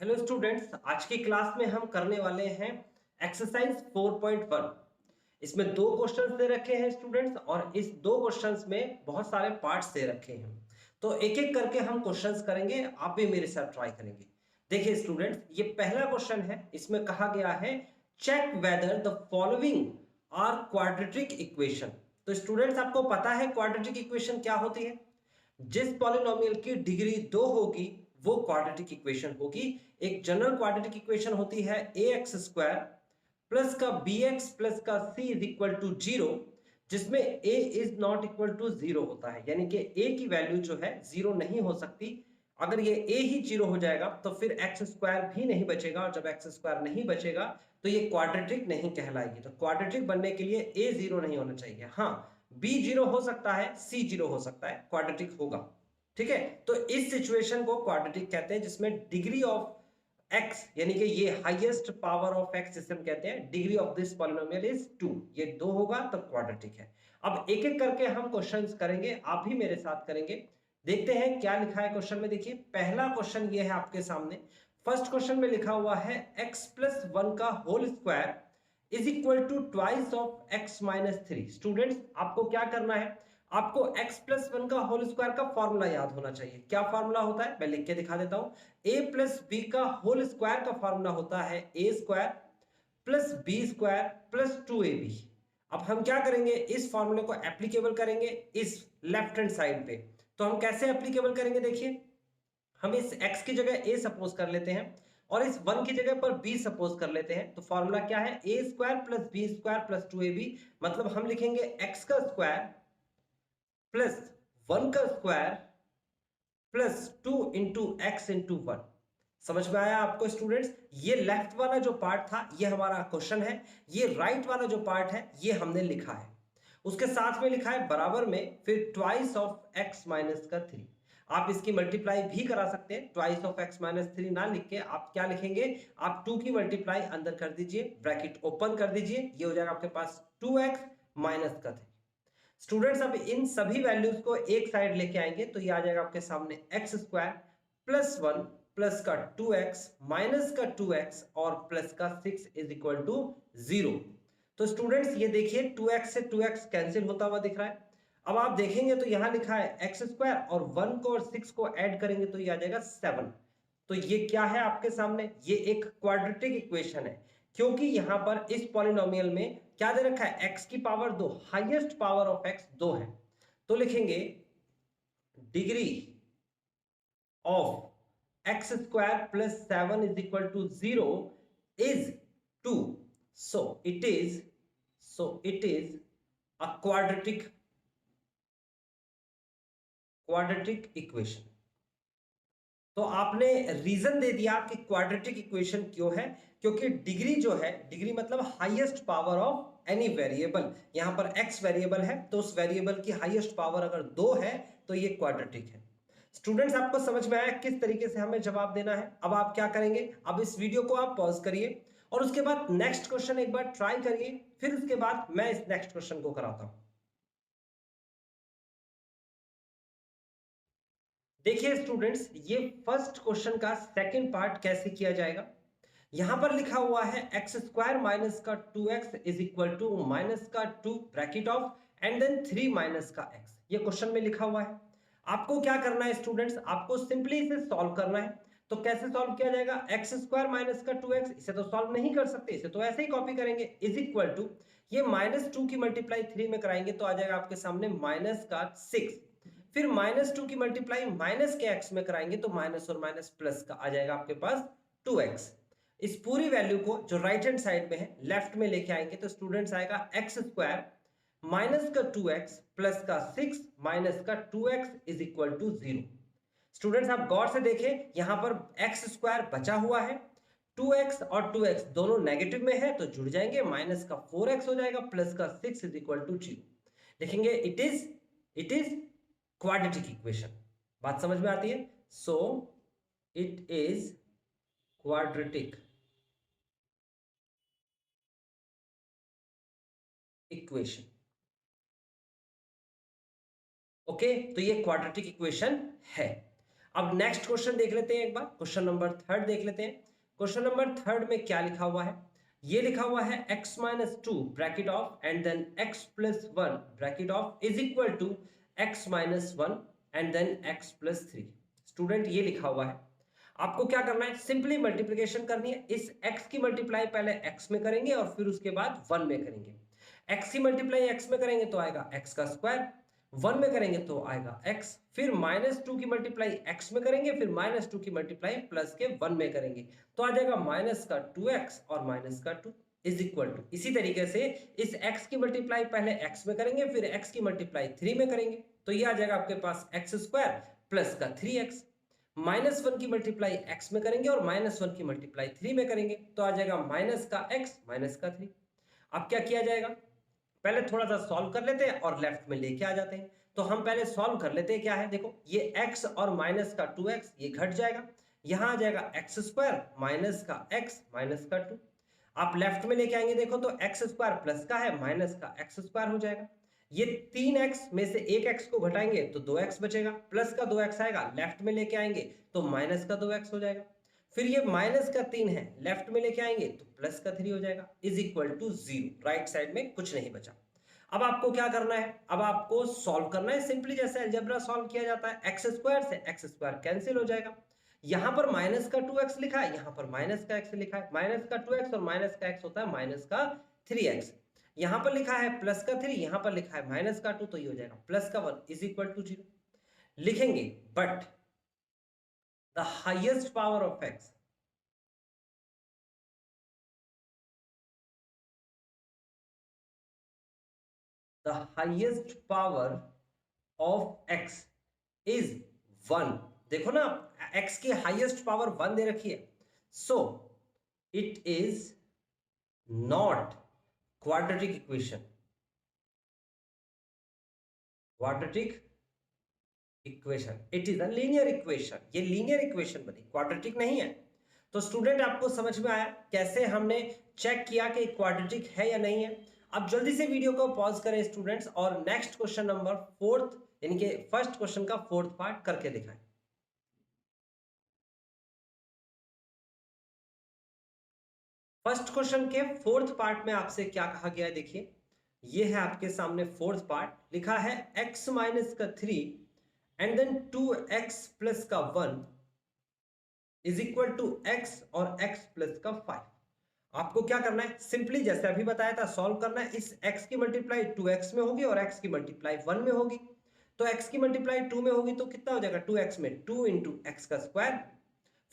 Hello students, आज की class में हम करने वाले हैं एक्सरसाइज 4.1। इसमें दो क्वेश्चंस दे रखे हैं स्टूडेंट्स, और इस दो क्वेश्चंस में बहुत सारे पार्ट्स दे रखे हैं। तो एक एक करके हम क्वेश्चंस करेंगे, आप भी मेरे साथ ट्राई करेंगे। देखिए स्टूडेंट्स, ये पहला क्वेश्चन है। इसमें कहा गया है check whether the following are quadratic equation. तो स्टूडेंट्स, आपको पता है क्वाड्रेटिक इक्वेशन क्या होती है। जिस पॉलिनोमियल की डिग्री 2 होगी वो क्वाड्रेटिक इक्वेशन होगी। एक जनरल क्वाड्रेटिक इक्वेशन होती है ए एक्स स्क्वायर प्लस का बी एक्स प्लस का सी इज इक्वल टू 0, जिसमें ए इज नॉट इक्वल टू 0 होता है, यानी कि ए की वैल्यू जो है 0 नहीं हो सकती। अगर ये ए ही 0 हो जाएगा तो फिर एक्स स्क्वायर भी नहीं बचेगा, और जब एक्स स्क्वायर नहीं बचेगा तो ये क्वाड्रेटिक नहीं कहलाएगी। तो क्वाड्रेटिक बनने के लिए ए 0 नहीं होना चाहिए। हाँ, बी 0 हो सकता है, सी 0 हो सकता है, क्वाड्रेटिक होगा। ठीक है, तो इस सिचुएशन को क्वाड्रेटिक कहते हैं, जिसमें डिग्री ऑफ एक्स, यानी कि ये हाईएस्ट पावर ऑफ एक्स जिसे हम कहते हैं, degree of this polynomial is 2। ये 2 होगा तब क्वाड्रेटिक है। अब एक एक करके हम क्वेश्चंस करेंगे, आप भी मेरे साथ करेंगे। देखते हैं क्या लिखा है क्वेश्चन में। देखिए पहला क्वेश्चन ये है आपके सामने। फर्स्ट क्वेश्चन में लिखा हुआ है x प्लस 1 का whole square is equal to twice of x minus 3। Students, आपको क्या करना है, आपको x प्लस 1 का होल स्क्वायर का फॉर्मूला याद होना चाहिए। क्या फॉर्मूला होता है मैं लिख के दिखा देता हूं। a प्लस बी का होल स्क्वायर का फॉर्मूला होता है a square plus b square plus 2ab। अब हम क्या करेंगे, इस फॉर्मूले को एप्लीकेबल करेंगे इस लेफ्ट हैंड साइड पे। तो हम कैसे एप्लीकेबल करेंगे, देखिए हम इस x की जगह a सपोज कर लेते हैं और इस 1 की जगह पर b सपोज कर लेते हैं। तो फॉर्मूला क्या है, a square plus b square plus 2ab। मतलब हम लिखेंगे x का स्क्वायर प्लस 1 का square plus 2 into x into 1। समझ में आया आपको स्टूडेंट्स। ये लेफ्ट वाला जो पार्ट था ये हमारा क्वेश्चन है, ये राइट वाला जो पार्ट है ये हमने लिखा है। उसके साथ में लिखा है बराबर में फिर ट्वाइस ऑफ एक्स माइनस का 3। आप इसकी मल्टीप्लाई भी करा सकते हैं। ट्वाइस ऑफ एक्स माइनस 3 ना लिख के आप क्या लिखेंगे, आप 2 की मल्टीप्लाई अंदर कर दीजिए, ब्रैकेट ओपन कर दीजिए, ये हो जाएगा आपके पास 2x माइनस का 3। स्टूडेंट्स, अब इन सभी वैल्यूज को एक साइड लेके आएंगे तो ये आ जाएगा आपके सामने एक्स स्क्वायर प्लस 1 प्लस का 2x माइनस का 2x और प्लस का 6 इज इक्वल टू 0। तो स्टूडेंट्स ये देखिए 2x से 2x कैंसिल होता हुआ दिख रहा है। अब आप देखेंगे तो यहां लिखा है एक्स स्क्वायर और 1 को और 6 को ऐड करेंगे तो ये आ जाएगा 7। तो ये क्या है आपके सामने, ये एक क्वाड्रेटिक इक्वेशन है, क्योंकि यहां पर इस पॉलिनोमियल में क्या दे रखा है, x की power 2, highest power of x 2 है। तो लिखेंगे degree of x square plus 7 is equal to 0 is 2। So it is a quadratic equation. तो आपने रीजन दे दिया कि क्वाड्रेटिक इक्वेशन क्यों है, क्योंकि डिग्री जो है, डिग्री मतलब highest power of any variable. यहां पर x वेरिएबल है तो उस वेरिएबल की हाईएस्ट पावर अगर 2 है तो ये क्वाड्रेटिक है। स्टूडेंट्स, आपको समझ में आया किस तरीके से हमें जवाब देना है। अब आप क्या करेंगे, अब इस वीडियो को आप पॉज करिए और उसके बाद नेक्स्ट क्वेश्चन एक बार ट्राई करिए, फिर उसके बाद मैं इस नेक्स्ट क्वेश्चन को कराता हूं। देखिए स्टूडेंट्स, ये फर्स्ट क्वेश्चन का सेकंड पार्ट कैसे किया जाएगा। यहां पर लिखा हुआ है एक्स स्क्वायर माइनस का 2x is equal to minus का 2 bracket of and then 3 minus का x। ये क्वेश्चन में लिखा हुआ है। आपको क्या करना है स्टूडेंट्स, आपको सिंपली इसे सॉल्व करना है। तो कैसे सॉल्व किया जाएगा, एक्स स्क्वायर माइनस का 2x, इसे तो सॉल्व नहीं कर सकते, इसे तो ऐसे ही कॉपी करेंगे, इज इक्वल टू ये माइनस 2 की मल्टीप्लाई 3 में कराएंगे तो आ जाएगा आपके सामने माइनस का 6। फिर माइनस 2 की मल्टीप्लाई माइनस के x में कराएंगे तो माइनस और माइनस प्लस का आ जाएगा आपके पास 2x। इस पूरी वैल्यू को जो राइट हैंड साइड में है लेफ्ट में लेके आएंगे तो स्टूडेंट्स आएगा एक्स स्क्वायर माइनस का 2x प्लस का 6 माइनस का 2x is equal to 0। Students, आप गौर से देखें यहां पर एक्स स्क्वायर बचा हुआ है, 2x और 2x दोनों नेगेटिव में है तो जुड़ जाएंगे, माइनस का 4x हो जाएगा प्लस का 6 इज इक्वल टू 0। लिखेंगे इट इज क्वाड्रेटिक इक्वेशन। बात समझ में आती है। सो it is quadratic equation. Okay, तो ये क्वाड्रेटिक इक्वेशन है। अब नेक्स्ट क्वेश्चन देख लेते हैं एक बार, क्वेश्चन नंबर 3 देख लेते हैं। क्वेश्चन नंबर 3 में क्या लिखा हुआ है, ये लिखा हुआ है x minus 2 bracket of and then x plus 1 bracket of is equal to x minus 1 and then x plus 3। Student ये लिखा हुआ है, आपको क्या करना है, सिंपली मल्टीप्लिकेशन करनी है। इस x की मल्टीप्लाई पहले x में करेंगे और फिर उसके बाद 1 में करेंगे। x की मल्टीप्लाई x में करेंगे तो आएगा x का स्क्वायर, 1 में करेंगे तो आएगा x, फिर -2 की मल्टीप्लाई x में करेंगे, फिर -2 की मल्टीप्लाई प्लस के 1 में करेंगे तो आ जाएगा माइनस का 2x और माइनस का 2 इज इक्वल टू। इसी तरीके से इस x की मल्टीप्लाई पहले x में करेंगे, फिर x की मल्टीप्लाई 3 में करेंगे तो ये आ जाएगा आपके पास x स्क्वायर प्लस का 3x। -1 की मल्टीप्लाई x में करेंगे और -1 की मल्टीप्लाई 3 में करेंगे तो आ जाएगा माइनस का x माइनस का 3। अब क्या किया जाएगा, पहले थोड़ा सा सॉल्व कर लेते हैं और लेफ्ट में लेके आ जाते हैं। तो हम पहले सॉल्व कर लेते हैं, क्या है देखो, ये x और माइनस का 2x ये घट जाएगा, यहां आ जाएगा x स्क्वायर माइनस का x माइनस का 2। आप लेफ्ट में लेके आएंगे देखो तो x स्क्वायर प्लस का है माइनस का x स्क्वायर हो जाएगा। ये 3x में से एक x को घटाएंगे तो 2x बचेगा, प्लस का 2x आएगा, लेफ्ट में लेके आएंगे तो माइनस का 2x हो जाएगा। फिर ये माइनस का 3 है, लेफ्ट में लेके आएंगे तो प्लस का 3 हो जाएगा is equal to 0। Right side में कुछ नहीं बचा। अब आपको क्या करना है, अब आपको सॉल्व करना है सिंपली जैसे अलजेब्रा सॉल्व किया जाता है। एक्स स्क्वायर से एक्स स्क्वायर कैंसिल हो जाएगा, यहां पर माइनस का 2x लिखा है, यहां पर माइनस का x लिखा है, माइनस का 2x और माइनस का x होता है माइनस का 3x। यहां पर लिखा है प्लस का 3, यहां पर लिखा है माइनस का 2 तो ये हो जाएगा प्लस का 1 इज इक्वल टू 0। लिखेंगे but the highest power of x the highest power of x is 1। देखो ना x की हाईएस्ट पावर 1 दे रखी है, सो it is not quadratic equation. Quadratic equation, it is a linear equation. ये linear equation बनी, quadratic नहीं है। तो स्टूडेंट आपको समझ में आया कैसे हमने चेक किया कि क्वाड्रेटिक है या नहीं है। अब जल्दी से वीडियो को पॉज करें स्टूडेंट्स और नेक्स्ट क्वेश्चन नंबर 4 यानी कि फर्स्ट क्वेश्चन का 4th पार्ट करके दिखाएं। फर्स्ट क्वेश्चन के 4th पार्ट में आपसे क्या कहा गया है, देखिए ये है आपके सामने 4th पार्ट, लिखा है x माइनस का 3 एंड देन 2x प्लस का 1 इज इक्वल टू x और x प्लस का 5। आपको क्या करना है, सिंपली जैसे अभी बताया था सॉल्व करना है। इस x की मल्टीप्लाई 2x में होगी और x की मल्टीप्लाई 1 में होगी, तो x की मल्टीप्लाई 2 में होगी तो कितना हो जाएगा 2x में 2 इंटू एक्स का स्क्वायर,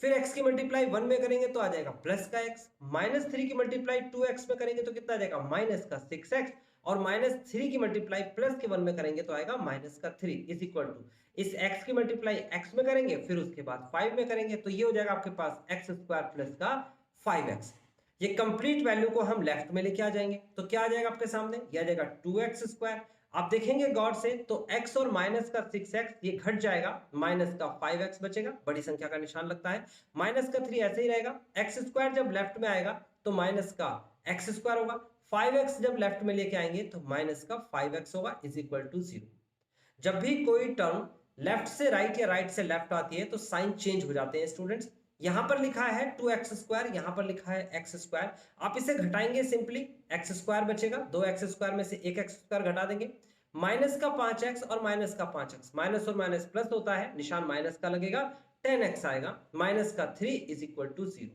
फिर x की मल्टीप्लाई 1 में करेंगे तो आ जाएगा प्लस का x, -3 की मल्टीप्लाई 2x में करेंगे तो कितना आ जाएगा माइनस का 6x, और -3 की मल्टीप्लाई प्लस के 1 में करेंगे तो आएगा माइनस का 3 इज इक्वल टू इस x की मल्टीप्लाई x में करेंगे फिर उसके बाद 5 में करेंगे तो ये हो जाएगा आपके पास x स्क्वायर प्लस का 5x। ये कंप्लीट वैल्यू को हम लेफ्ट में लेके आ जाएंगे तो क्या आ जाएगा आपके सामने, ये आ जाएगा 2x स्क्वायर। आप देखेंगे गौर से तो x और माइनस का 6x ये घट जाएगा, माइनस का 5x बचेगा, बड़ी संख्या का निशान लगता है, माइनस का 3 ऐसे ही रहेगा, x स्क्वायर जब लेफ्ट में आएगा तो माइनस का x स्क्वायर होगा, 5x जब लेफ्ट में लेके आएंगे तो माइनस का 5x होगा इज इक्वल टू 0। जब भी कोई टर्म लेफ्ट से राइट या राइट से लेफ्ट आती है तो साइन चेंज हो जाते हैं स्टूडेंट्स। यहां पर लिखा है 2x स्क्वायर, यहां पर लिखा है x स्क्वायर, आप इसे घटाएंगे सिंपली x स्क्वायर बचेगा, 2x स्क्वायर में से 1x स्क्वायर घटा देंगे, माइनस का 5x और माइनस का 5x, माइनस और माइनस प्लस होता है, निशान माइनस का लगेगा, 10x आएगा, माइनस का 3 इज इक्वल टू 0।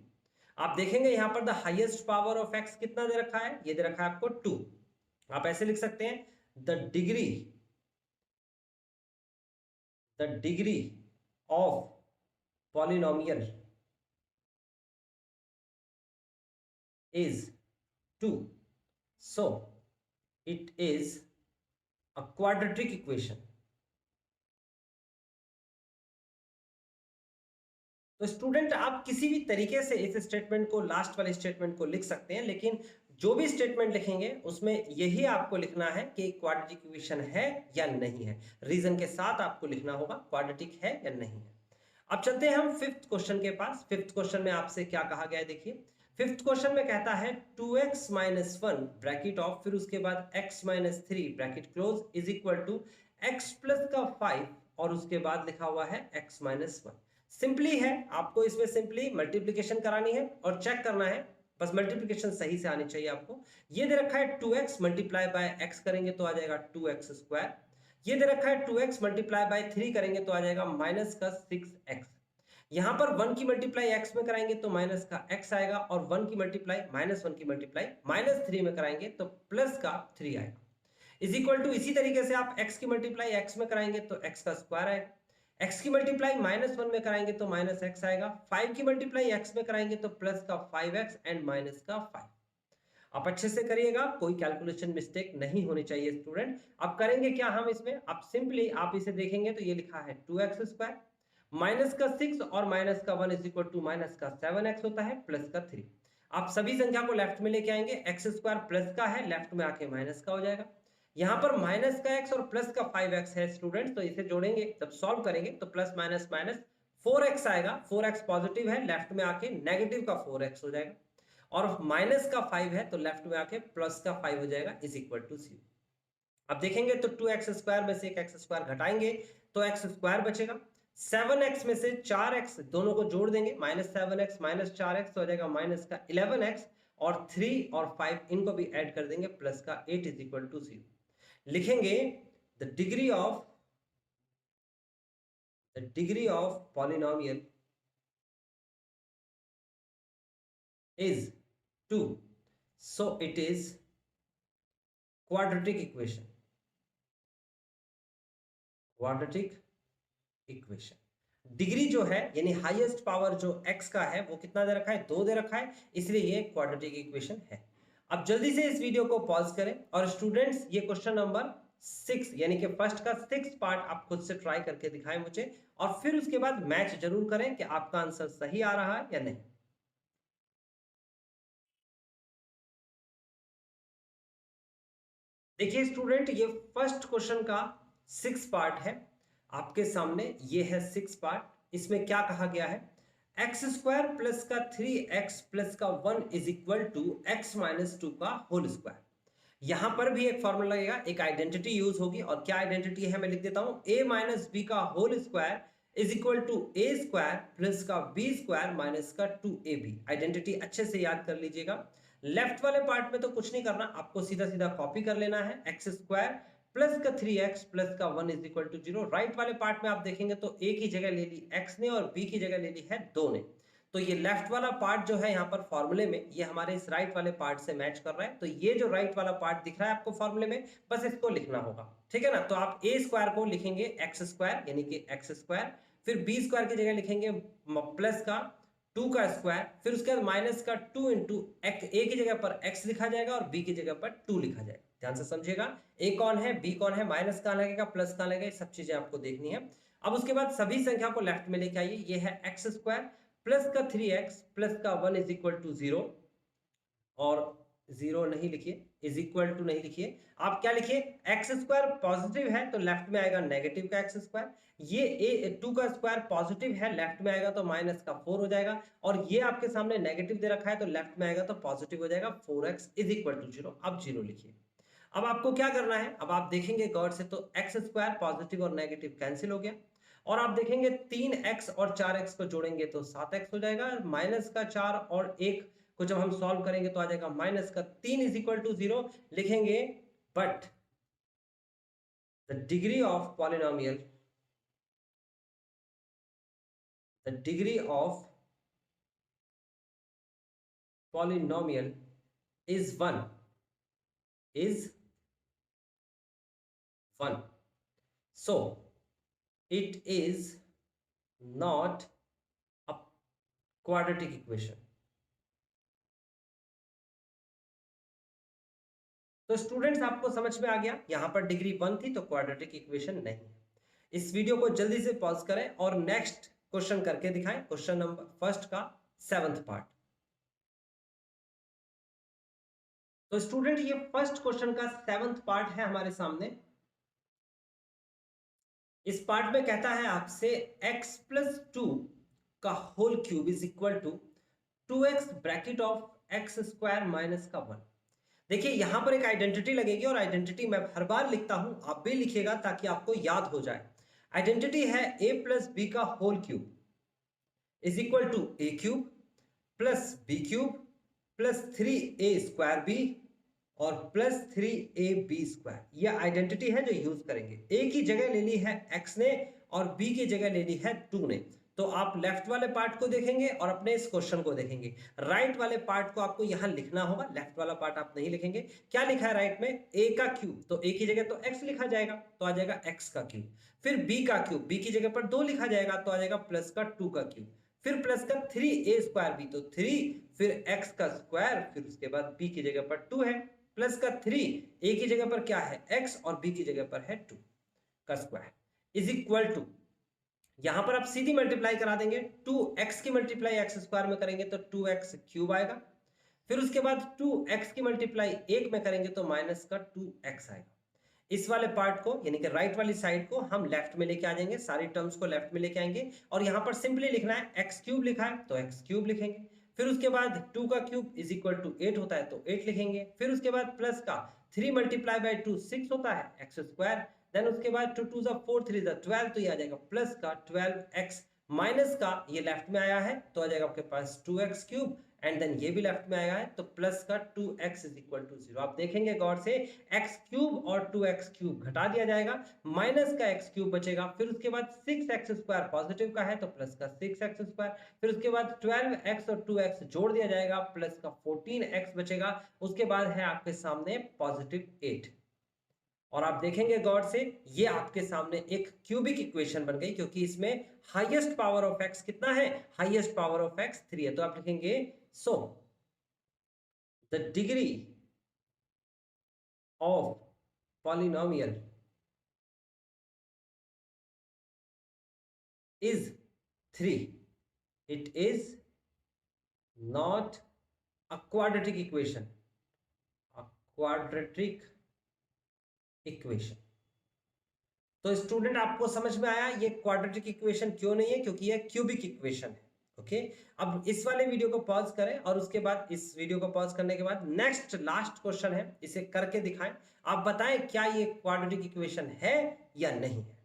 आप देखेंगे यहां पर the highest power of x कितना दे रखा है, ये दे रखा है आपको 2। आप ऐसे लिख सकते हैं the degree of polynomial is 2, so it is a quadratic equation। तो स्टूडेंट आप किसी भी तरीके से इस स्टेटमेंट को, लास्ट वाले स्टेटमेंट को लिख सकते हैं, लेकिन जो भी स्टेटमेंट लिखेंगे उसमें यही आपको लिखना है कि क्वाड्रेटिक इक्वेशन है या नहीं है, रीजन के साथ आपको लिखना होगा क्वाड्रेटिक है या नहीं है। अब चलते हैं हम 5th क्वेश्चन के पास। 5th क्वेश्चन में आपसे क्या कहा गया है, देखिए 5th क्वेश्चन में कहता है 2x माइनस 1 ब्रैकेट ऑफ फिर उसके बाद x minus 3 bracket close is equal to x plus का 5 और उसके बाद लिखा हुआ है x माइनस 1। सिंपली है, आपको इसमें सिंपली मल्टीप्लीकेशन करानी है और चेक करना है, बस मल्टीप्लीकेशन सही से आनी चाहिए आपको। ये दे रखा है 2x मल्टीप्लाई बाय x करेंगे तो आ जाएगा 2x स्क्वायर। ये दे रखा है 2x मल्टीप्लाई बाय 3 करेंगे तो आ जाएगा माइनस का 6x। यहाँ पर 1 की मल्टीप्लाई x में कराएंगे तो माइनस का x आएगा, और 1 की मल्टीप्लाई -1 की मल्टीप्लाई -3 में कराएंगे तो प्लस का 3 आएगा। इज इक्वल टू, इसी तरीके से आप x की मल्टीप्लाई x में कराएंगे तो x का स्क्वायर आएगा, x की मल्टीप्लाई -1 में कराएंगे तो माइनस x आएगा, 5 की मल्टीप्लाई x में कराएंगे तो प्लस का 5x एंड माइनस का 5। आप अच्छे से करिएगा, कोई कैलकुलेशन मिस्टेक नहीं होनी चाहिए स्टूडेंट। अब करेंगे क्या हम इसमें, अब सिंपली आप इसे देखेंगे तो ये लिखा है 2x स्क्वायर माइनस का 6 और माइनस का 1 इज इक्वल टू माइनस का 7x होता है प्लस का 3। आप सभी संख्या को लेफ्ट में लेके आएंगे, x स्क्वायर प्लस का है, लेफ्ट में आके माइनस का हो जाएगा। यहाँ पर माइनस का x और प्लस का 5x है स्टूडेंट, तो इसे जोड़ेंगे जब सॉल्व करेंगे तो प्लस माइनस माइनस 4x आएगा, 4x पॉजिटिव है, लेफ्ट में आके नेगेटिव का 4x हो जाएगा, और माइनस का 5 है तो लेफ्ट में आके प्लस का 5 हो जाएगा इज इक्वल टू 0। अब देखेंगे तो 2x स्क्वायर में से एक x स्क्वायर घटाएंगे तो x स्क्वायर बचेगा, 7x में से 4x दोनों को जोड़ देंगे, -7x -4x तो हो जाएगा माइनस का 11x, और 3 और 5 इनको भी ऐड कर देंगे प्लस का 8 इज इक्वल टू 0। लिखेंगे the degree of polynomial is 2, so it is quadratic equation। डिग्री जो है यानी हाईएस्ट पावर जो x का है वो कितना दे रखा है, 2 दे रखा है, इसलिए ये क्वाड्रेटिक इक्वेशन है। अब जल्दी से इस वीडियो को पॉज करें और स्टूडेंट्स ये क्वेश्चन नंबर 6 यानी कि फर्स्ट का 6 पार्ट आप खुद से ट्राई करके दिखाएं मुझे, और फिर उसके बाद मैच जरूर करें कि आपका आंसर सही आ रहा है या नहीं। देखिए स्टूडेंट, ये फर्स्ट क्वेश्चन का 6 पार्ट है आपके सामने, ये है 6 पार्ट। इसमें क्या कहा गया है, एक्स स्क्वायर प्लस का 3x प्लस का 1 is equal to x minus 2 का होल स्क्वायर। यहां पर भी एक फॉर्मूला लगेगा, एक आइडेंटिटी यूज होगी, और क्या आइडेंटिटी है मैं लिख देता हूं, a माइनस बी का whole square is equal to a square plus का b स्क्वायर माइनस का 2ab। आइडेंटिटी अच्छे से याद कर लीजिएगा। लेफ्ट वाले पार्ट में तो कुछ नहीं करना, आपको सीधा सीधा कॉपी कर लेना है, एक्स स्क्वायर प्लस का 3x प्लस का 1 इज इक्वल टू 0। राइट वाले पार्ट में आप देखेंगे तो a की जगह ले ली x ने और b की जगह ले ली है 2 ने, तो ये लेफ्ट वाला पार्ट जो है यहाँ पर फॉर्मूले में ये हमारे इस राइट वाले पार्ट से मैच कर रहा है। तो ये जो राइट वाला पार्ट दिख रहा है आपको फॉर्मूले में, बस इसको लिखना होगा, ठीक है ना। तो आप a स्क्वायर को लिखेंगे एक्स स्क्वायर यानी कि एक्स स्क्वायर, फिर b स्क्वायर की जगह लिखेंगे प्लस का 2 का स्क्वायर, फिर उसके बाद माइनस का 2 इंटू a की जगह पर x लिखा जाएगा और b की जगह पर 2 लिखा जाएगा। ध्यान से समझिएगा, a कौन है, b कौन है, माइनस कहाँ लगेगा, प्लस कहाँ लगेगा, सब चीजें आपको देखनी है। अब उसके बाद सभी संख्या को लेफ्ट में लेके आइए, ये है एक्स स्क्वायर प्लस का 3x प्लस का 1 इज इक्वल टू 0, और 0 नहीं लिखिए, इज इक्वल टू नहीं लिखिए, आप क्या लिखिए, एक्स स्क्वायर पॉजिटिव है तो लेफ्ट में आएगा नेगेटिव का एक्स स्क्वायर, ये 2 का स्क्वायर पॉजिटिव है, लेफ्ट में आएगा तो माइनस का 4 हो जाएगा, और ये आपके सामने नेगेटिव दे रखा है तो लेफ्ट में आएगा तो पॉजिटिव हो जाएगा 4x इज इक्वल टू 0। अब 0 लिखिए। अब आपको क्या करना है, अब आप देखेंगे गौर से तो एक्स स्क्वायर पॉजिटिव और नेगेटिव कैंसिल हो गया, और आप देखेंगे 3x और 4x को जोड़ेंगे तो 7x हो जाएगा, माइनस का 4 और 1 को जब हम सॉल्व करेंगे तो आ जाएगा माइनस का 3 इज इक्वल टू 0। लिखेंगे but the degree of polynomial is 1, so it is not a quadratic equation। तो स्टूडेंट्स आपको समझ में आ गया, यहां पर डिग्री 1 थी तो क्वाड्रेटिक इक्वेशन नहीं। इस वीडियो को जल्दी से पॉज करें और नेक्स्ट क्वेश्चन करके दिखाएं, क्वेश्चन नंबर फर्स्ट का 7th पार्ट। तो स्टूडेंट ये फर्स्ट क्वेश्चन का 7th पार्ट है हमारे सामने। इस पार्ट में कहता है आपसे x प्लस 2 का whole cube is equal to 2x bracket of x square minus का 1। देखिए यहां पर एक आइडेंटिटी लगेगी, और आइडेंटिटी मैं हर बार लिखता हूं, आप भी लिखिएगा ताकि आपको याद हो जाए। आइडेंटिटी है a प्लस बी का whole cube is equal to a cube plus b cube plus 3a² b और प्लस 3ab²। यह आइडेंटिटी है जो यूज करेंगे। a की जगह ले ली है x ने और b की जगह ले ली है 2 ने। तो आप लेफ्ट वाले पार्ट को देखेंगे और अपने इस क्वेश्चन को देखेंगे। राइट वाले पार्ट को आपको यहां लिखना होगा, लेफ्ट वाला पार्ट आप नहीं लिखेंगे। क्या लिखा है राइट में? a का क्यूब, तो a की जगह तो x लिखा जाएगा, तो आ जाएगा x का क्यूब। फिर b का क्यूब, b की जगह पर 2 लिखा जाएगा, तो आ जाएगा प्लस का 2 का क्यूब। फिर प्लस का 3a² b, तो 3, फिर x का स्क्वायर, फिर उसके बाद b की जगह पर 2 है, प्लस का 3, a की जगह पर क्या है x और b की जगह पर है 2 का स्क्वायर, इज इक्वल टू, यहां पर आप सीधी मल्टीप्लाई करा देंगे। 2x की मल्टीप्लाई x स्क्वायर में करेंगे तो 2x क्यूब आएगा। फिर उसके बाद 2x की मल्टीप्लाई 1 में करेंगे तो माइनस का 2x आएगा। इस वाले पार्ट को यानी कि राइट वाली साइड को हम लेफ्ट में लेके आ जाएंगे, सारी टर्म्स को लेफ्ट में लेके आएंगे और यहां पर सिंपली लिखना है x क्यूब लिखा है तो x क्यूब लिखेंगे। फिर उसके बाद 2 का क्यूब इज इक्वल टू 8 होता है तो 8 लिखेंगे। फिर उसके बाद प्लस का 3 मल्टीप्लाई बाय 2 6 होता है x स्क्वायर। देन उसके बाद 2 2 4 3 12, तो ये आ जाएगा प्लस का 12x, माइनस का ये लेफ्ट में आया है तो आ जाएगा आपके पास 2x क्यूब, एंड देन ये भी लेफ्ट में आया है तो प्लस का 2x इज इक्वल टू 0। आप देखेंगे गौर से, x क्यूब और 2x क्यूब घटा दिया जाएगा, माइनस का x क्यूब बचेगा। फिर उसके बाद 6x स्क्वायर पॉजिटिव का है तो प्लस का 6x स्क्वायर। फिर उसके बाद 12x और 2x जोड़ दिया जाएगा, प्लस का 14x बचेगा। उसके बाद है आपके सामने पॉजिटिव 8। और आप देखेंगे गौर से, ये आपके सामने एक क्यूबिक इक्वेशन बन गई, क्योंकि इसमें हाईएस्ट पावर ऑफ x कितना है? हाईएस्ट पावर ऑफ x 3 है। तो आप लिखेंगे so the degree of polynomial is 3. It is not a quadratic equation. A quadratic equation. तो स्टूडेंट आपको समझ में आया ये क्वाड्रेटिक इक्वेशन क्यों नहीं है? क्योंकि ये क्यूबिक इक्वेशन है। ओके, अब इस वाले वीडियो को पॉज करें और उसके बाद इस वीडियो को पॉज करने के बाद नेक्स्ट लास्ट क्वेश्चन है, इसे करके दिखाएं। आप बताएं क्या ये क्वाड्रेटिक इक्वेशन है या नहीं है।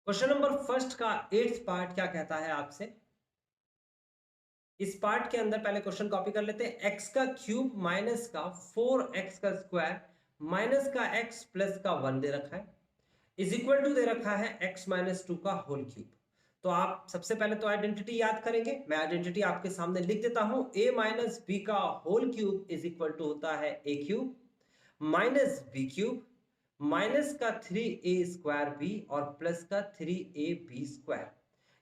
क्वेश्चन नंबर फर्स्ट का 8th पार्ट क्या कहता है आपसे? इस पार्ट के अंदर पहले क्वेश्चन कॉपी कर लेते हैं। x का क्यूब माइनस का 4x का स्क्वायर माइनस का x प्लस का 1 दे रखा है, इज इक्वल टू दे रखा है x माइनस 2 का होल क्यूब। तो आप सबसे पहले तो आइडेंटिटी याद करेंगे। मैं आइडेंटिटी आपके सामने लिख देता हूं। a माइनस बी का whole cube is equal to होता है a cube minus b cube minus का 3a² b और प्लस का 3ab²।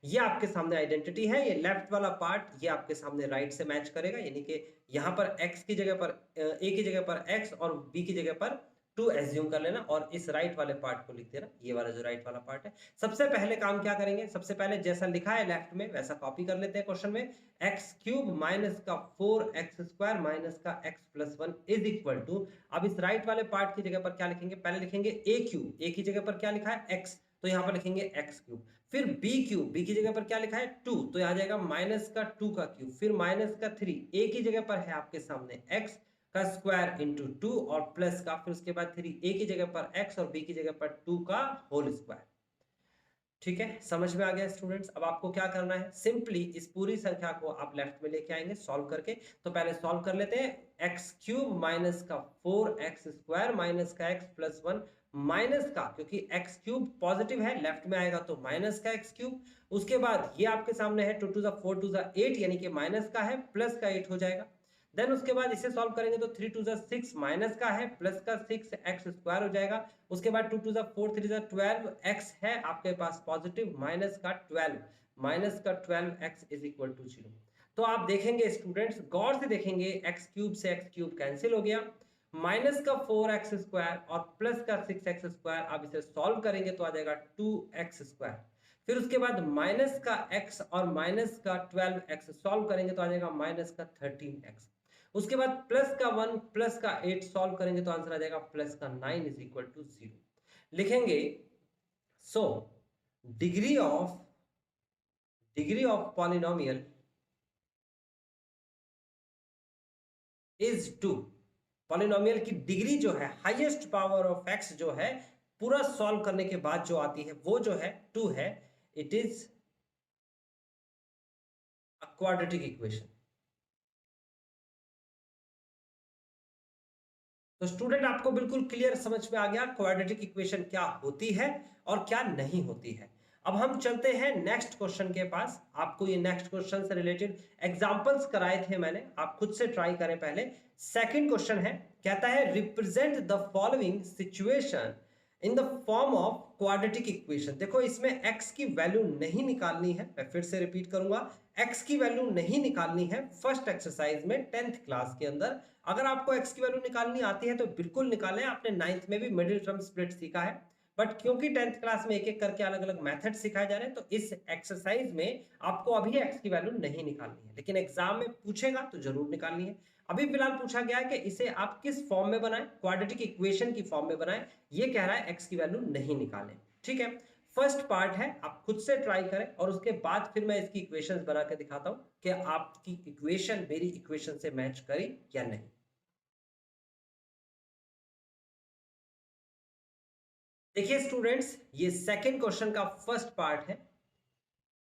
ये आपके सामने आइडेंटिटी है। ये लेफ्ट वाला पार्ट ये आपके सामने राइट से मैच करेगा, यानी कि यहाँ पर x की जगह पर a की जगह पर x और b की जगह पर 2 एज्यूम कर लेना और इस राइट वाले पार्ट को लिख देना। ये वाला जो राइट वाला पार्ट है, सबसे पहले काम क्या करेंगे? सबसे पहले जैसा लिखा है लेफ्ट में वैसा कॉपी कर लेते हैं क्वेश्चन में। एक्स क्यूब माइनस का 4x स्क्वायर माइनस का x plus 1 is equal to, अब इस राइट वाले पार्ट की जगह पर क्या लिखेंगे? पहले लिखेंगे a क्यूब, a की जगह पर क्या लिखा है x, तो यहाँ पर लिखेंगे x क्यूब। फिर b क्यूब, b की जगह पर क्या लिखा है 2, तो यहाँ जाएगा माइनस का 2 का क्यूब। फिर माइनस का 3, a की जगह पर है आपके सामने x का स्क्वायर इंटू 2 और प्लस का, फिर उसके बाद 3 a की जगह पर x और b की जगह पर 2 का होल स्क्वायर। ठीक है, समझ में आ गया स्टूडेंट्स? अब आपको क्या करना है? सिंपली इस पूरी संख्या को आप लेफ्ट में लेके आएंगे सॉल्व करके। तो पहले सॉल्व कर लेते हैं। एक्स क्यूब माइनस का 4x स्क्वायर माइनस का x प्लस 1 माइनस का, क्योंकि x क्यूब पॉजिटिव है लेफ्ट में आएगा तो माइनस का x क्यूब। उसके बाद ये आपके सामने है 2 2 4 2 8 यानी कि माइनस का है, प्लस का 8 हो जाएगा। देन उसके बाद इसे सॉल्व करेंगे तो 3 2 6 माइनस का है, प्लस का 6x स्क्वायर हो जाएगा। उसके बाद 2 2 4 3 12 x है आपके पास पॉजिटिव, माइनस का 12 माइनस का 12x इज इक्वल टू 0। तो आप देखेंगे स्टूडेंट्स, गौर से देखेंगे, x क्यूब से x क्यूब कैंसिल हो गया, माइनस का 4x स्क्वायर और प्लस का 6x स्क्वायर। आप इसे सॉल्व करेंगे तो आ जाएगा 2x स्क्वायर। फिर उसके बाद माइनस का x और माइनस का 12x सॉल्व करेंगे तो आ जाएगा माइनस का 13x। उसके बाद प्लस का 1 प्लस का 8 सॉल्व करेंगे तो आंसर आ जाएगा प्लस का 9 इज इक्वल टू 0। लिखेंगे so degree of polynomial is 2। Polynomial की डिग्री जो है, हाईएस्ट पावर ऑफ एक्स जो है, पूरा सॉल्व करने के बाद जो आती है वो जो है 2 है। It is a quadratic equation. तो स्टूडेंट आपको बिल्कुल क्लियर समझ में आ गया क्वाड्रेटिक इक्वेशन क्या होती है और क्या नहीं होती है। अब हम चलते हैं नेक्स्ट क्वेश्चन के पास। आपको ये नेक्स्ट क्वेश्चन से रिलेटेड एग्जांपल्स कराए थे मैंने, आप खुद से ट्राई करें पहले। सेकंड क्वेश्चन है, कहता है represent the following situation in the form of quadratic equation. देखो इसमें x की वैल्यू नहीं निकालनी है, मैं फिर से रिपीट करूंगा, x की वैल्यू नहीं निकालनी है फर्स्ट एक्सरसाइज में 10th क्लास के अंदर। अगर आपको x की वैल्यू निकालनी आती है तो बिल्कुल निकालें, आपने 9th में भी मिडिल टर्म स्प्लिट सीखा है। बट क्योंकि 10th क्लास में एक एक करके अलग अलग मेथड सिखाए जा रहे हैं, तो इस एक्सरसाइज में आपको अभी x की वैल्यू नहीं निकालनी है, लेकिन एग्जाम में पूछेगा तो जरूर निकालनी है। अभी फिलहाल पूछा गया है कि इसे आप किस फॉर्म में बनाएं, क्वाड्रेटिक इक्वेशन की फॉर्म में बनाएं। ये कह रहा है x की वैल्यू नहीं निकालें। ठीक है, फर्स्ट पार्ट है, आप खुद से ट्राई करें और उसके बाद फिर मैं इसकी इक्वेशंस बना के दिखाता हूं कि आपकी इक्वेशन मेरी इक्वेशन से मैच करी या नहीं। देखिए स्टूडेंट्स, ये सेकंड क्वेश्चन का फर्स्ट पार्ट है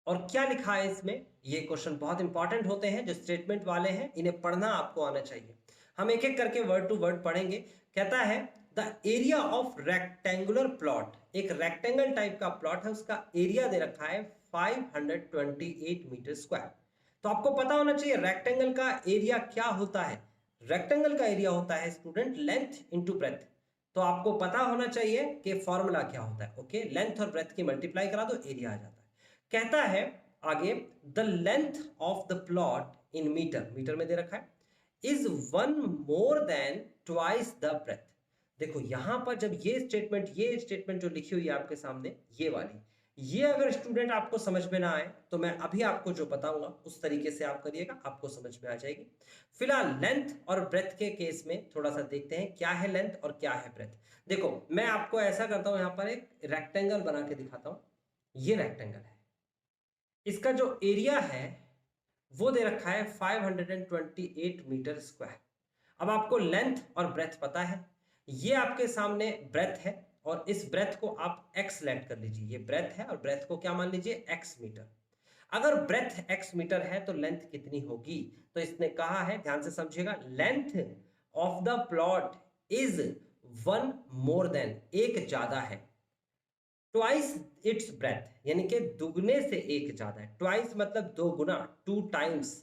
और क्या लिखा है इसमें। ये क्वेश्चन बहुत इंपॉर्टेंट होते हैं, जो स्टेटमेंट वाले हैं इन्हें पढ़ना आपको आना चाहिए। हम एक एक करके वर्ड टू वर्ड पढ़ेंगे। कहता है the area of rectangular plot, एक रेक्टेंगल टाइप का प्लॉट है, उसका एरिया दे रखा है 528 मीटर स्क्वायर। तो आपको पता होना चाहिए रेक्टेंगल का एरिया क्या होता है। रेक्टेंगल का एरिया होता है स्टूडेंट लेंथ इंटू ब्रेथ। तो आपको पता होना चाहिए कि फॉर्मूला क्या होता है। ओके, लेंथ और ब्रेथ की मल्टीप्लाई करा दो, एरिया आ जाता है। कहता है आगे the length of the plot in metre, metre में दे रखा है, is 1 more than twice the breadth. देखो यहां पर जब ये स्टेटमेंट जो लिखी हुई है आपके सामने, ये वाली, ये अगर स्टूडेंट आपको समझ में ना आए तो मैं अभी आपको जो बताऊंगा उस तरीके से आप करिएगा, आपको समझ में आ जाएगी। फिलहाल लेंथ और ब्रेथ के केस में थोड़ा सा देखते हैं क्या है लेंथ और क्या है ब्रेथ। देखो मैं आपको ऐसा करता हूं, यहां पर एक रेक्टेंगल बना के दिखाता हूं। ये रेक्टेंगल है, इसका जो एरिया है वो दे रखा है 528 मीटर स्क्वायर। अब आपको लेंथ और ब्रेथ पता है, ये आपके सामने ब्रेथ है और इस ब्रेथ को आप x लेट कर लीजिए। ये ब्रेथ है और ब्रेथ को क्या मान लीजिए, x मीटर। अगर ब्रेथ x मीटर है तो लेंथ कितनी होगी। तो इसने कहा है, ध्यान से समझिएगा, length of the plot is 1 more then, एक ज्यादा है, ट्वाइस इट्स ब्रेथ, यानी कि दुगने से एक ज्यादा है। ट्वाइस मतलब दो गुना, 2 टाइम्स,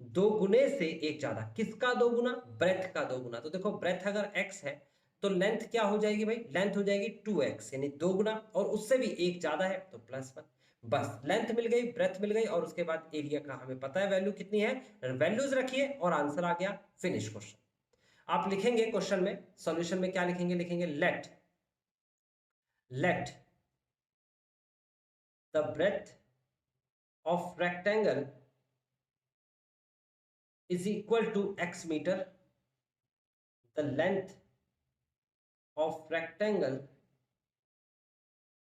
दो गुने से एक ज्यादा। किसका दो गुना, ब्रेथ का दो गुना। तो देखो ब्रेथ अगर x है तो लेंथ क्या हो जाएगी भाई, लेंथ हो जाएगी 2x, यानी दो गुना, और उससे भी एक ज्यादा है तो +1। बस लेंथ मिल गई, ब्रेथ मिल गई, और उसके बाद एरिया का हमें पता है वैल्यू कितनी है, वैल्यूज रखिए और आंसर आ गया, फिनिश क्वेश्चन। आप लिखेंगे क्वेश्चन में, सॉल्यूशन में क्या लिखेंगे, लिखेंगे late the breadth of rectangle is equal to x meter, the length of rectangle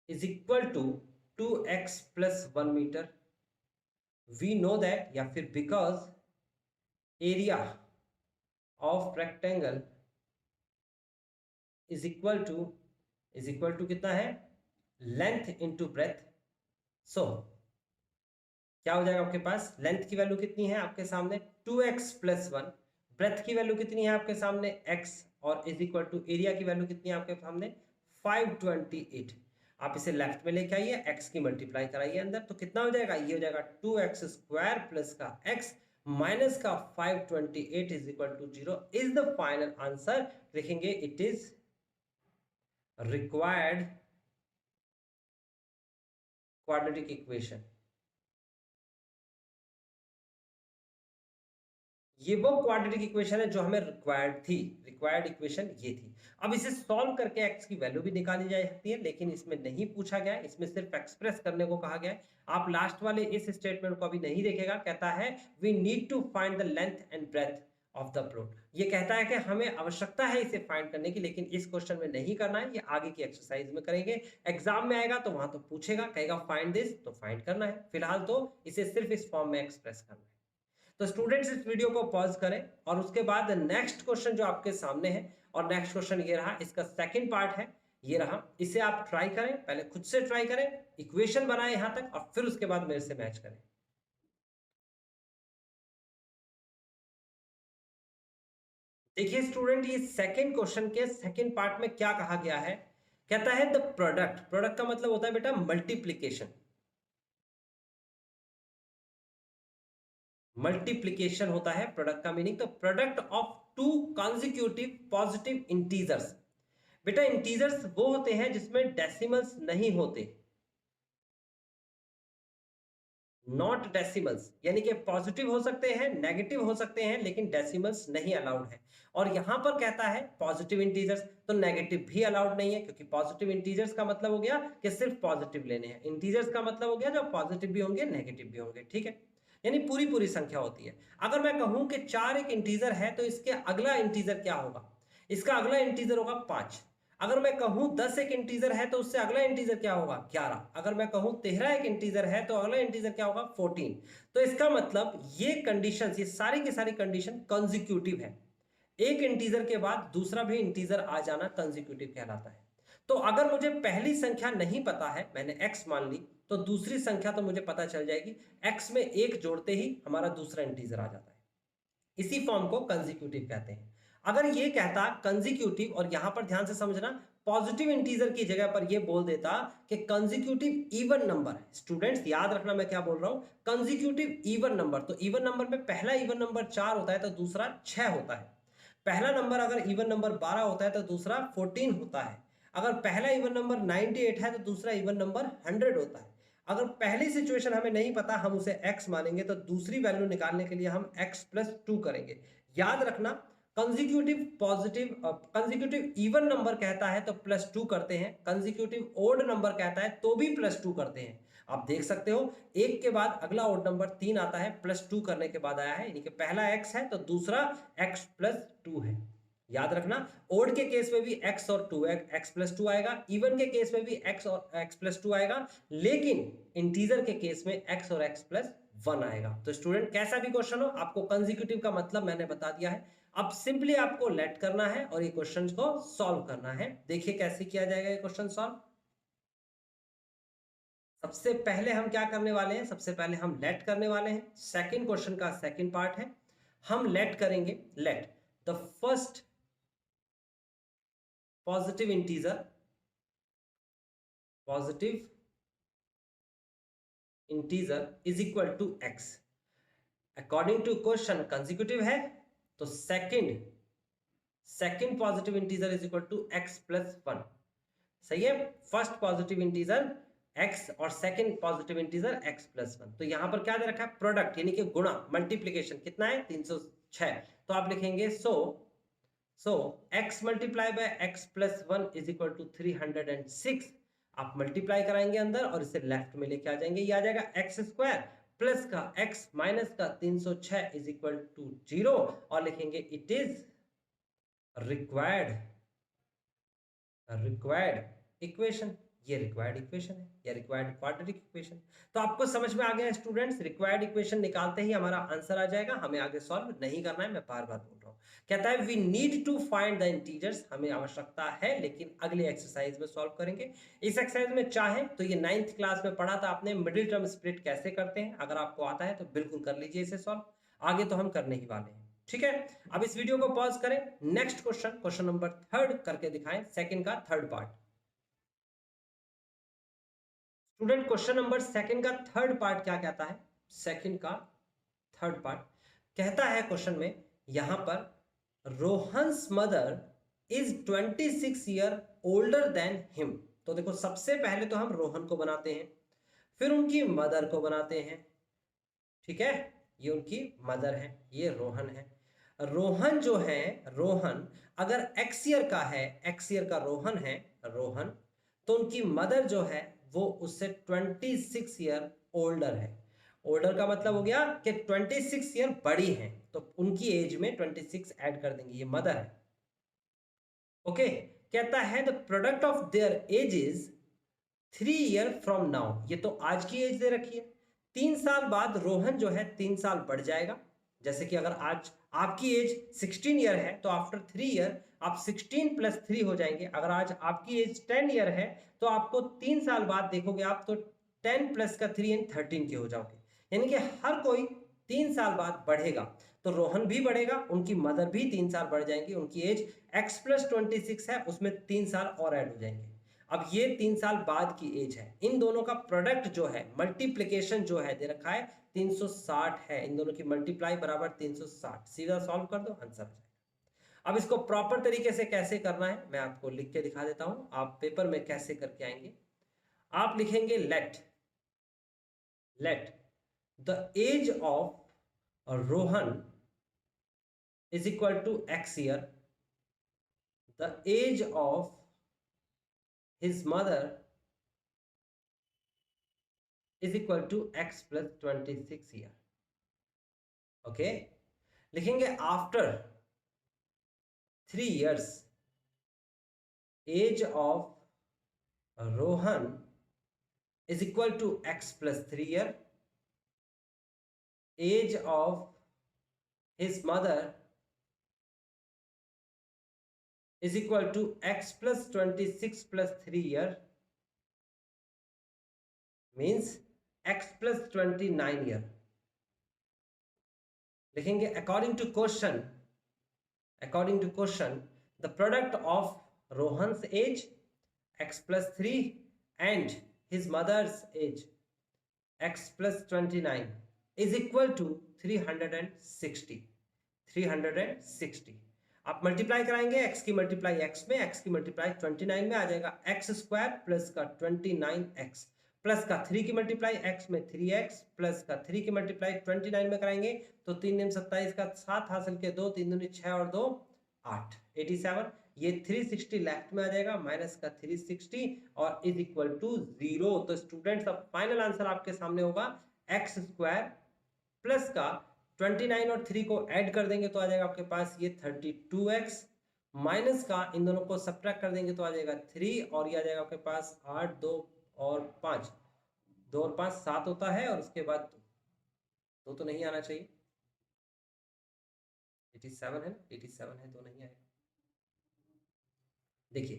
is equal to 2x plus 1 meter. We know that, या फिर because area of rectangle is equal to कितना है, length into breadth. So क्या हो जाएगा आपके पास, length की value कितनी है आपके सामने 2x plus 1, ब्रेथ की वैल्यू कितनी है आपके सामने x, और इज इक्वल टू एरिया की वैल्यू कितनी है आपके सामने 528। आप इसे लेफ्ट में लेके आइए, x की मल्टीप्लाई कराइए अंदर, तो कितना हो जाएगा, ये हो जाएगा 2x स्क्वायर प्लस का x माइनस का 528 is equal to 0 is the final answer. लिखेंगे it is required quadratic equation. ये वो क्वाड्रेटिक इक्वेशन है जो हमें रिक्वायर्ड थी, रिक्वायर्ड इक्वेशन ये थी। अब इसे सॉल्व करके x की वैल्यू भी निकाली जा सकती है, लेकिन इसमें नहीं पूछा गया है, इसमें सिर्फ एक्सप्रेस करने को कहा गया है। आप लास्ट वाले इस स्टेटमेंट को अभी नहीं देखेगा, कहता है we need to find the length and breadth of the plot. ये कहता है कि हमें आवश्यकता है इसे फाइंड करने की, लेकिन इस क्वेश्चन में नहीं करना है, ये आगे की एक्सरसाइज में करेंगे। एग्जाम में आएगा तो वहां तो पूछेगा, कहेगा फाइंड दिस, तो फाइंड करना है। फिलहाल तो इसे सिर्फ इस फॉर्म में एक्सप्रेस करना है। तो स्टूडेंट्स इस वीडियो को पॉज करें और उसके बाद नेक्स्ट क्वेश्चन जो आपके सामने है, और नेक्स्ट क्वेश्चन ये रहा, इसका सेकंड पार्ट है, ये रहा, इसे आप ट्राई करें, पहले खुद से ट्राई करें, इक्वेशन बनाएं यहां तक और फिर उसके बाद मेरे से मैच करें। देखिए स्टूडेंट, ये सेकंड क्वेश्चन के सेकंड पार्ट में क्या कहा गया है, कहता है द प्रोडक्ट, प्रोडक्ट का मतलब होता है बेटा मल्टीप्लीकेशन, मल्टीप्लीकेशन होता है प्रोडक्ट का मीनिंग। तो product of two consecutive positive integers, बेटा इंटीजर्स वो होते हैं जिसमें डेसिमल्स नहीं होते, नॉट डेसिमल्स, यानी कि पॉजिटिव हो सकते हैं, नेगेटिव हो सकते हैं, लेकिन डेसिमल्स नहीं अलाउड है। और यहां पर कहता है पॉजिटिव इंटीजर्स, तो नेगेटिव भी अलाउड नहीं है, क्योंकि पॉजिटिव इंटीजर्स का मतलब हो गया कि सिर्फ पॉजिटिव लेने हैं, इंटीजर्स का मतलब हो गया जो पॉजिटिव भी होंगे नेगेटिव भी होंगे, ठीक है, यानी पूरी पूरी संख्या होती है। अगर मैं कहूं कि 4 एक इंटीजर है तो इसके अगला इंटीजर क्या होगा, इसका अगला इंटीजर होगा 5। अगर मैं कहूं 10 एक इंटीजर है तो उससे अगला इंटीजर क्या होगा 11। अगर मैं कहूं 13 एक इंटीजर है तो अगला इंटीजर क्या होगा 14। तो इसका मतलब ये कंडीशन, ये सारी की सारी कंडीशन कंसेक्यूटिव है, एक इंटीजर के बाद दूसरा भी इंटीजर आ जाना कंसेक्यूटिव कहलाता है। तो अगर मुझे पहली संख्या नहीं पता है, मैंने x मान ली, तो दूसरी संख्या तो मुझे पता चल जाएगी, x में एक जोड़ते ही हमारा दूसरा इंटीजर आ जाता है, इसी फॉर्म को कंसेक्यूटिव कहते हैं। अगर ये कहता कंसेक्यूटिव, और यहां पर ध्यान से समझना, पॉजिटिव इंटीजर की जगह पर ये बोल देता कि कंसेक्यूटिव इवन नंबर है, स्टूडेंट्स याद रखना मैं क्या बोल रहा हूं, कंसेक्यूटिव इवन नंबर। तो इवन नंबर में पहला इवन नंबर 4 होता है तो दूसरा 6 होता है, पहला नंबर अगर इवन नंबर 12 होता है तो दूसरा 14 होता है, अगर पहला इवन नंबर 98 है तो दूसरा इवन नंबर 100 होता है। अगर पहली सिचुएशन हमें नहीं पता, हम उसे x मानेंगे, तो दूसरी वैल्यू निकालने के लिए हम x+2 करेंगे। याद रखना, consecutive positive consecutive even number कहता है तो +2 करते हैं, कंसेक्यूटिव ओड नंबर कहता है तो भी +2 करते हैं। आप देख सकते हो एक के बाद अगला ओड नंबर 3 आता है, +2 करने के बाद आया है, यानी कि पहला x है तो दूसरा x+2 है। याद रखना, ओड के केस में भी x और 2 x+2 आएगा, इवन के केस में भी x और x+2 आएगा, लेकिन इंटीजर के केस में x और x+1 आएगा। तो स्टूडेंट कैसा भी क्वेश्चन हो, आपको कंसेक्यूटिव का मतलब मैंने बता दिया है, अब सिंपली आपको लेट करना है और ये क्वेश्चन को सॉल्व करना है। देखिए कैसे किया जाएगा ये क्वेश्चन सॉल्व। सबसे पहले हम क्या करने वाले हैं, सबसे पहले हम लेट करने वाले हैं, सेकंड क्वेश्चन का सेकंड पार्ट है, हम लेट करेंगे, let the first positive integer, positive integer is equal to x। According to question consecutive है, तो second positive integer is equal to x+1, सही है, फर्स्ट पॉजिटिव इंटीजर x और second positive integer x+1। तो यहां पर क्या दे रखा है, प्रोडक्ट यानी कि गुणा, मल्टीप्लीकेशन कितना है 306, तो आप लिखेंगे so x multiply by x+1 is equal to 306। आप मल्टीप्लाई कराएंगे अंदर और इसे लेफ्ट में लेके आ जाएंगे, ये आ जाएगा x² प्लस का x माइनस का 306 इज इक्वल टू 0, और लिखेंगे इट इज रिक्वायर्ड इक्वेशन। ये रिक्वायर्ड इक्वेशन है या रिक्वायर्ड क्वाड्रेटिक इक्वेशन। तो आपको समझ में आ गया स्टूडेंट्स, रिक्वायर्ड इक्वेशन निकालते ही हमारा आंसर आ जाएगा, हमें आगे सॉल्व नहीं करना है, मैं बार बार बोल रहा हूँ। कहता है we need to find the integers, हमें आवश्यकता है, लेकिन अगले एक्सरसाइज में सॉल्व करेंगे। इस एक्सरसाइज में चाहे तो ये 9th क्लास में पढ़ा था आपने, मिडिल टर्म स्प्लिट कैसे करते हैं, अगर आपको आता है तो बिल्कुल कर लीजिए इसे सॉल्व, आगे तो हम करने ही वाले हैं, ठीक है। अब इस वीडियो को पॉज करें, नेक्स्ट क्वेश्चन नंबर 3 करके दिखाएं, सेकंड का third part. Student question number second का थर्ड पार्ट क्या कहता है, सेकंड का थर्ड पार्ट कहता है क्वेश्चन में यहां पर Rohan's mother is 26 year older than him. तो देखो सबसे पहले तो हम रोहन को बनाते हैं, फिर उनकी मदर को बनाते हैं, ठीक है, ये उनकी मदर है, ये रोहन है। रोहन जो है, रोहन अगर एक्स ईयर का है, एक्स ईयर का रोहन है रोहन, तो उनकी मदर जो है वो उससे 26 ईयर ओल्डर है। ओल्डर का मतलब हो गया कि 26 ईयर बड़ी हैं, तो उनकी एज में 26 ऐड कर देंगे, ये मदर है, ओके। कहता है the product of their age is 3 year from now, ये तो आज की एज दे रखी है, 3 साल बाद रोहन जो है 3 साल बढ़ जाएगा, जैसे कि अगर आज आपकी एज 16 ईयर है तो आफ्टर 3 ईयर आप 16 + 3 हो जाएंगे। अगर आज आपकी एज 10 ईयर है तो आपको 3 साल बाद देखोगे आप तो 10 + 3 यानी 13 के हो जाओगे। यानी कि हर कोई 3 साल बाद बढ़ेगा। तो रोहन भी बढ़ेगा, उनकी मदर भी 3 साल बढ़ जाएंगी, उनकी एज x + 26 है, उसमें 3 साल और ऐड हो जाएंगे। अब ये 3 साल बाद की एज है। इन दोनों का प्रोडक्ट जो है, मल्टीप्लिकेशन जो है दे रखा है 360 है। इन दोनों की मल्टीप्लाई बराबर 360। सीधा सॉल्व कर दो, आंसर आ जाएगा। अब इसको प्रॉपर तरीके से कैसे करना है मैं आपको लिख के दिखा देता हूं, आप पेपर में कैसे करके आएंगे। आप लिखेंगे let the age of Rohan is equal to x year, the age of his mother is equal to x plus 26 year. Okay, लिखेंगे after 3 years age of Rohan is equal to x plus 3 year, age of his mother is equal to x plus 26 plus 3 year means x plus 29 year. लिखेंगे according to question the product of Rohan's age x plus 3 and his mother's age x plus 29 is equal to 360। आप multiply कराएंगे, x की multiply x में, x की multiply 29 में आ जाएगा x² plus का 29x plus का 3 की मल्टीप्लाई x में 3x प्लस का 3 की मल्टीप्लाई 29 में कराएंगे तो 3 दूनी 27 का 7 हासिल के 2, 3 दूनी 6 और 2 8, 87। ये 360 लेफ्ट में आ जाएगा, माइनस का 360 और इज इक्वल टू 0। तो स्टूडेंट्स अब फाइनल आंसर आपके सामने होगा x² प्लस का 29 और 3 को ऐड कर देंगे तो आ जाएगा आपके पास ये 32x माइनस का इन दोनों को सब्ट्रैक्ट कर देंगे तो आ जाएगा 3 और ये आ जाएगा आपके पास 8, 2 और 5, 2 और 5 7 होता है और उसके बाद 2 तो नहीं आना चाहिए, 87 है, 87 है तो नहीं आएगा। देखिए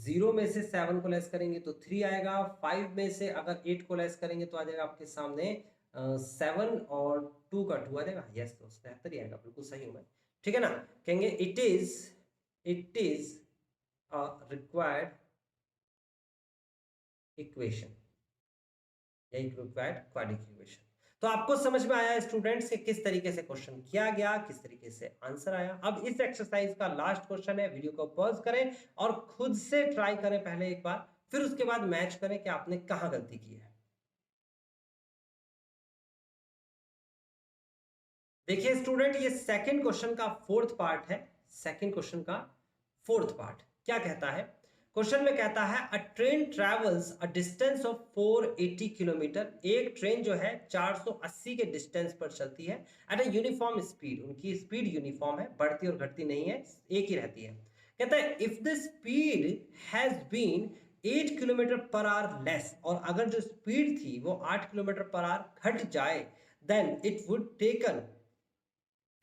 0 में से 7 को लेस करेंगे तो 3 आएगा, 5 में से अगर 8 को लेस करेंगे तो आ जाएगा आपके सामने 7 और 2 का 2 आ जाएगा। यस दोस्त, 73 ही आएगा, बिल्कुल सही हूं मैं, ठीक है ना। कहेंगे it is a required equation या रिक्वायर्ड क्वाड्रेटिक इक्वेशन। तो आपको समझ में आया स्टूडेंट्स कि किस तरीके से क्वेश्चन किया गया, किस तरीके से आंसर आया। अब इस एक्सरसाइज का लास्ट क्वेश्चन है, वीडियो को पॉज करें और खुद से ट्राई करें पहले एक बार, फिर उसके बाद मैच करें कि आपने कहां गलती की है। देखिए स्टूडेंट, ये सेकंड क्वेश्चन का फोर्थ पार्ट है। सेकंड क्वेश्चन का फोर्थ पार्ट क्या कहता है? क्वेश्चन में कहता है अ train travels a distance of 480 kilometre. एक ट्रेन जो है 480 के डिस्टेंस पर चलती है एट अ यूनिफॉर्म स्पीड। उनकी स्पीड यूनिफॉर्म है, बढ़ती और घटती नहीं है, एक ही रहती है। कहता है if the speed has been 8 kilometre per hour less, और अगर जो स्पीड थी वो 8 किलोमीटर पर आवर घट जाए, then it would taken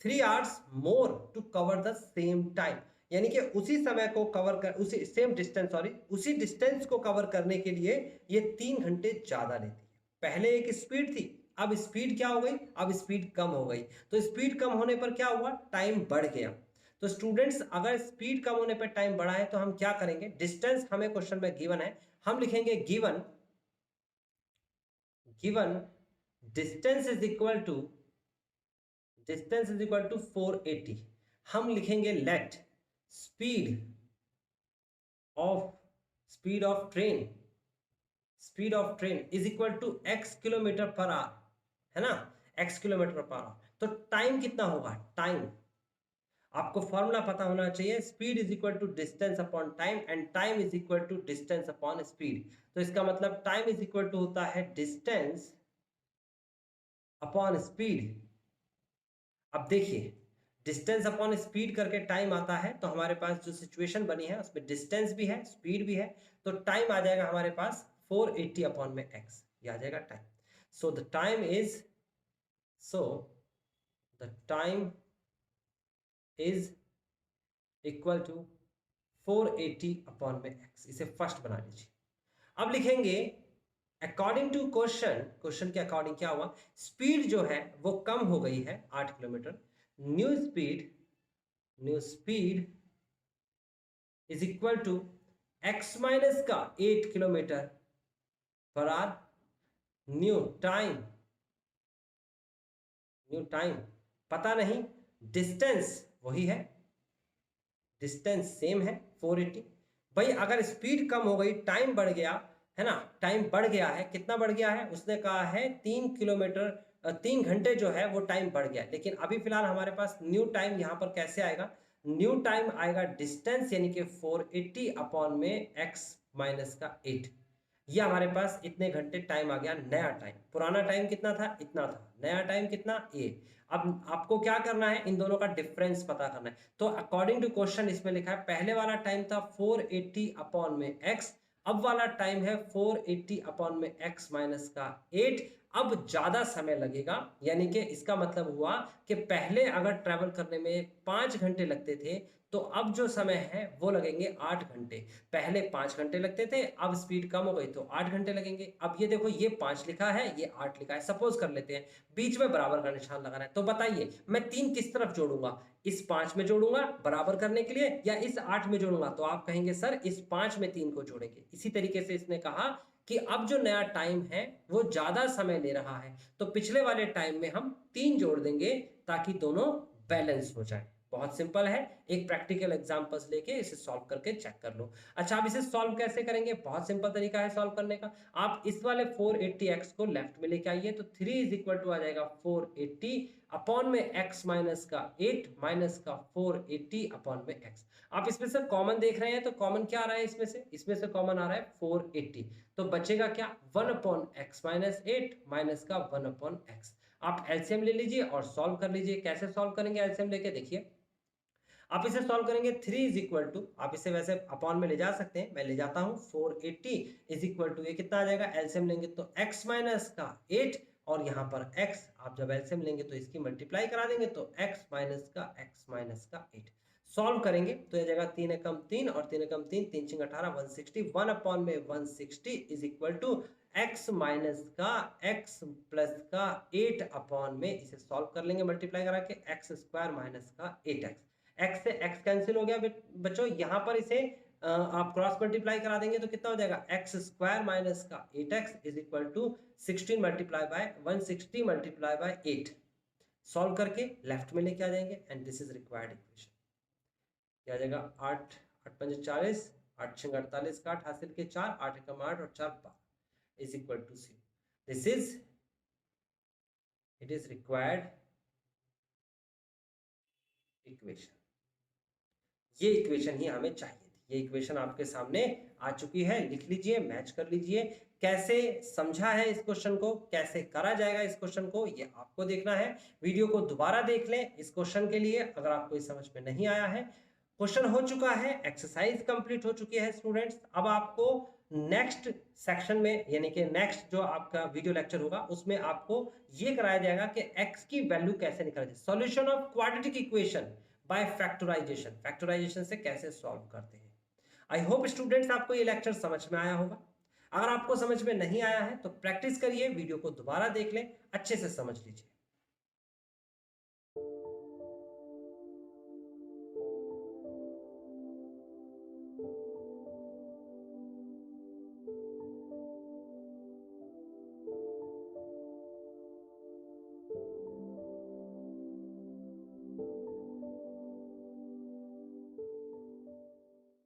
3 hours more to cover the same time। यानी कि उसी समय को कवर कर, उसी सेम डिस्टेंस, सॉरी उसी डिस्टेंस को कवर करने के लिए ये 3 घंटे ज्यादा लेती है। पहले एक स्पीड थी, अब स्पीड क्या हो गई? अब स्पीड कम हो गई। तो स्पीड कम होने पर क्या हुआ? टाइम बढ़ गया। तो स्टूडेंट्स अगर स्पीड कम होने पर टाइम बढ़ा है तो हम क्या करेंगे? डिस्टेंस हमें क्वेश्चन में गिवन है, हम लिखेंगे given distance is equal to 480। हम लिखेंगे let speed of train is equal to x kilometre per hour, है ना, x किलोमीटर पर आवर। तो टाइम कितना होगा? टाइम आपको फॉर्मूला पता होना चाहिए, speed is equal to distance upon time and time is equal to distance upon speed. तो इसका मतलब टाइम इज इक्वल टू होता है डिस्टेंस अपॉन स्पीड। अब देखिए डिस्टेंस अपॉन स्पीड करके टाइम आता है, तो हमारे पास जो सिचुएशन बनी है उसमें डिस्टेंस भी है, स्पीड भी है, तो टाइम आ जाएगा हमारे पास 480 अपॉन में x, ये आ जाएगा time. So the time is the time is equal to 480 upon में x। इसे फर्स्ट बना लीजिए। अब लिखेंगे अकॉर्डिंग टू क्वेश्चन, क्वेश्चन के अकॉर्डिंग क्या हुआ, स्पीड जो है वो कम हो गई है 8 kilometre. New speed is equal to x minus का 8 kilometre per our. New time पता नहीं, डिस्टेंस वही है, डिस्टेंस सेम है 480। भाई अगर स्पीड कम हो गई, टाइम बढ़ गया है ना, टाइम बढ़ गया है, कितना बढ़ गया है, उसने कहा है 3 घंटे जो है वो टाइम बढ़ गया। लेकिन अभी फिलहाल हमारे पास न्यू टाइम यहाँ पर कैसे आएगा, न्यू टाइम आएगा डिस्टेंस यानी कि 480 अपॉन में x माइनस का 8। ये हमारे पास इतने घंटे टाइम आ गया, नया टाइम। पुराना टाइम कितना था, इतना था, नया टाइम कितना, ये। अब आपको क्या करना है, इन दोनों का डिफरेंस पता करना है। तो अकॉर्डिंग टू क्वेश्चन इसमें लिखा है पहले वाला टाइम था 480 अपॉन में x, अब वाला टाइम है 480 अपॉन में x माइनस का 8। अब ज्यादा समय लगेगा, यानी कि इसका मतलब हुआ कि पहले अगर ट्रैवल करने में 5 घंटे लगते थे, तो अब जो समय है वो लगेंगे 8 घंटे। पहले 5 घंटे लगते थे, अब स्पीड कम हो गई तो 8 घंटे लगेंगे। अब ये देखो, ये 5 लिखा है, ये 8 लिखा है। सपोज कर लेते हैं बीच में बराबर का निशान लगाना है, तो बताइए मैं 3 किस तरफ जोड़ूंगा, इस 5 में जोड़ूंगा बराबर करने के लिए, या इस 8 में जोड़ूंगा? तो आप कहेंगे सर इस 5 में 3 को जोड़ेंगे। इसी तरीके से इसने कहा कि अब जो नया टाइम है वो ज्यादा समय ले रहा है, तो पिछले वाले टाइम में हम 3 जोड़ देंगे ताकि दोनों बैलेंस हो जाए। बहुत सिंपल है, एक प्रैक्टिकल एग्जांपल्स लेके इसे सॉल्व करके चेक कर लो। अच्छा, अब इसे सॉल्व कैसे करेंगे, बहुत सिंपल तरीका है सॉल्व करने का। आप इस वाले 480x को लेफ्ट में लेके आइए, तो 3 इज इक्वल टू आ जाएगा 480 अपॉन में x माइनस का 8 माइनस का 480 अपॉन में x। आप इसमें से कॉमन देख रहे हैं, तो कॉमन क्या आ रहा है, इसमें से कॉमन आ रहा है 480, तो बचेगा क्या, 1 अपॉन x माइनस 8 माइनस का 1 अपॉन x। आप एलसीएम ले लीजिए और सॉल्व कर लीजिए। कैसे सॉल्व करेंगे एलसीएम लेके, देखिए आप इसे सॉल्व करेंगे। 3 इज इक्वल टू, आप इसे वैसे अपॉन में ले जा सकते हैं, मैं ले जाता हूं, 480 इज इक्वल टू, ये कितना आ जाएगा, एलसीएम लेंगे तो x माइनस का 8 और यहाँ पर x, आप जब एलसीएम लेंगे तो इसकी मल्टीप्लाई करा देंगे, तो x माइनस का 8। सॉल्व करेंगे तो ये जाएगा 3 एकम 3 और 3 एकम 3, 3 6 18, 160, 1 अपॉन में 160 is equal to x minus का x प्लस का 8 अपॉन में, इसे सॉल्व कर लेंगे मल्टीप्लाई करा के, एक्स स्क्वायर माइनस का 8x। x से x कैंसिल हो गया बच्चों, यहाँ पर इसे आप क्रॉस मल्टीप्लाई करा देंगे तो कितना हो जाएगा, एक्स स्क्वायर माइनस का 8x is equal to 16 multiply by 160 multiply by 8। Solve करके लेफ्ट में लेके आ जाएंगे and this is required equation. क्या आ जाएगा, 8 8 5 40, 8 6 48 का 8 हासिल के 4, 8 एकम 8 और 4 12 is equal to 0। This is, it is required equation. ये इक्वेशन ही हमें चाहिए थी। ये इक्वेशन आपके सामने आ चुकी है, लिख लीजिए, मैच कर लीजिए। कैसे समझा है इस क्वेश्चन को, कैसे करा जाएगा इस क्वेश्चन को, ये आपको देखना है। वीडियो को दोबारा देख लें इस क्वेश्चन के लिए, अगर आपको इस समझ में नहीं आया है। क्वेश्चन हो चुका है, एक्सरसाइज कंप्लीट हो चुकी है स्टूडेंट्स। अब आपको नेक्स्ट सेक्शन में, यानी कि नेक्स्ट जो आपका वीडियो लेक्चर होगा, उसमें आपको ये कराया जाएगा कि x की वैल्यू कैसे निकाला जाए, solution of quadratic equation by factorisation, factorisation से कैसे सॉल्व करते हैं। आई होप स्टूडेंट्स आपको ये लेक्चर समझ में आया होगा। अगर आपको समझ में नहीं आया है तो प्रैक्टिस करिए, वीडियो को दोबारा देख लें, अच्छे से समझ लीजिए।